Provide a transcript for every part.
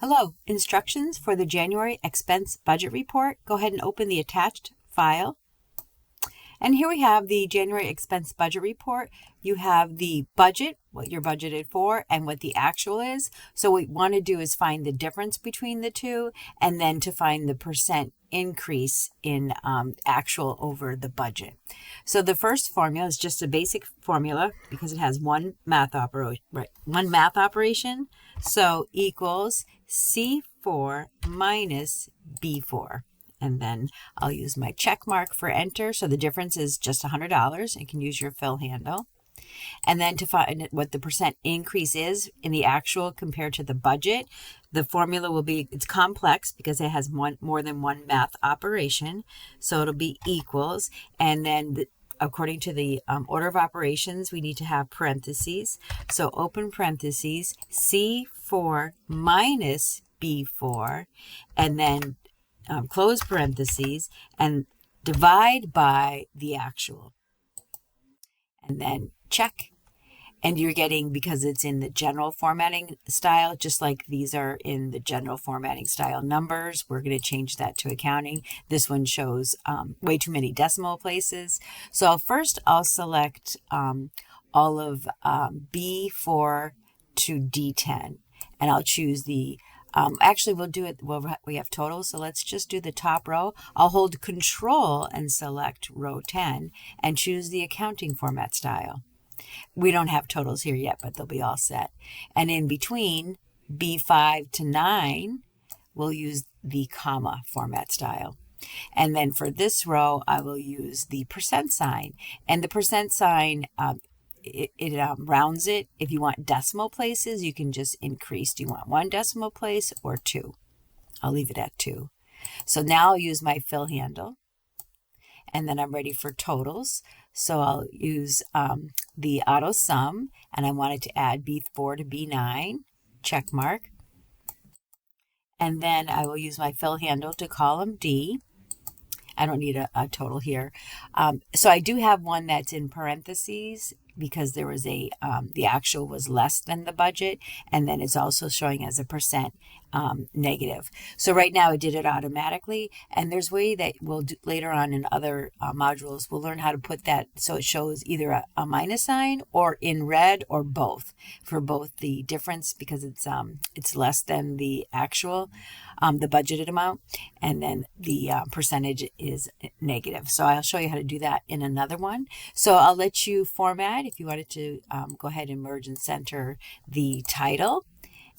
Hello, instructions for the January expense budget report. Go ahead and open the attached file. And here we have the January expense budget report. You have the budget, what you're budgeted for, and what the actual is. So what we want to do is find the difference between the two, and then to find the percent increase in actual over the budget. So the first formula is just a basic formula because it has one math operation. So equals C4 minus B4. And then I'll use my check mark for enter. So the difference is just $100. You can use your fill handle. And then to find what the percent increase is in the actual compared to the budget, the formula will be, it's complex because it has more than one math operation. So it'll be equals. And then according to the order of operations, we need to have parentheses. So open parentheses, C4 minus B4, and then close parentheses, and divide by the actual. And then check. And you're getting, because it's in the general formatting style, just like these are in the general formatting style numbers, we're going to change that to accounting. This one shows way too many decimal places. So first I'll select all of B4 to D10, and I'll choose the actually, we'll do it, well, we have totals, so let's just do the top row. I'll hold Control and select row 10 and choose the accounting format style. We don't have totals here yet, but they'll be all set. And in between B5 to 9, we'll use the comma format style. And then for this row, I will use the percent sign. And the percent sign, it rounds it. If you want decimal places, you can just increase. Do you want 1 decimal place or 2? I'll leave it at 2. So now I'll use my fill handle, and then I'm ready for totals. So I'll use the auto sum, and I wanted to add B4 to B9, check mark. And then I will use my fill handle to column D. I don't need a total here. So I do have one that's in parentheses because there was the actual was less than the budget, and then it's also showing as a percent negative. So right now it did it automatically, and there's a way that we'll do later on in other modules. We'll learn how to put that so it shows either a minus sign or in red or both, for both the difference because it's less than the actual, the budgeted amount, and then the percentage is negative. So I'll show you how to do that in another one. So I'll let you format if you wanted to go ahead and merge and center the title,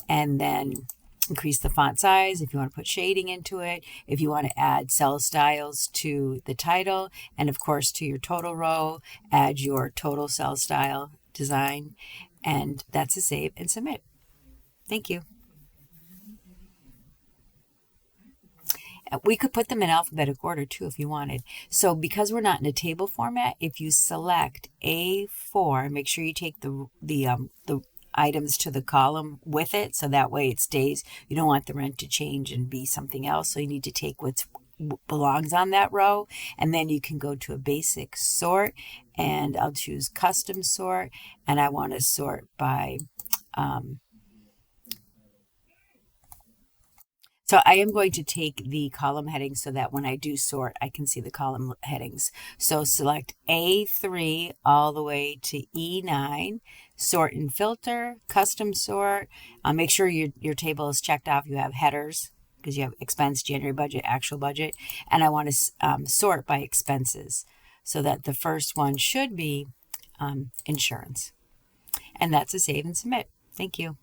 and then increase the font size if you want to put shading into it, if you want to add cell styles to the title, and of course to your total row, add your total cell style design, and that's a save and submit. Thank you. We could put them in alphabetical order too if you wanted. So because we're not in a table format, if you select A4, make sure you take the items to the column with it, so that way it stays. You don't want the rent to change and be something else, so you need to take what belongs on that row, and then you can go to a basic sort, and I'll choose custom sort, and I want to sort by so I am going to take the column headings so that when I do sort, I can see the column headings. So select A3 all the way to E9, sort and filter, custom sort. Make sure your table is checked off. You have headers because you have expense, January budget, actual budget. And I want to sort by expenses so that the first one should be insurance. And that's a save and submit. Thank you.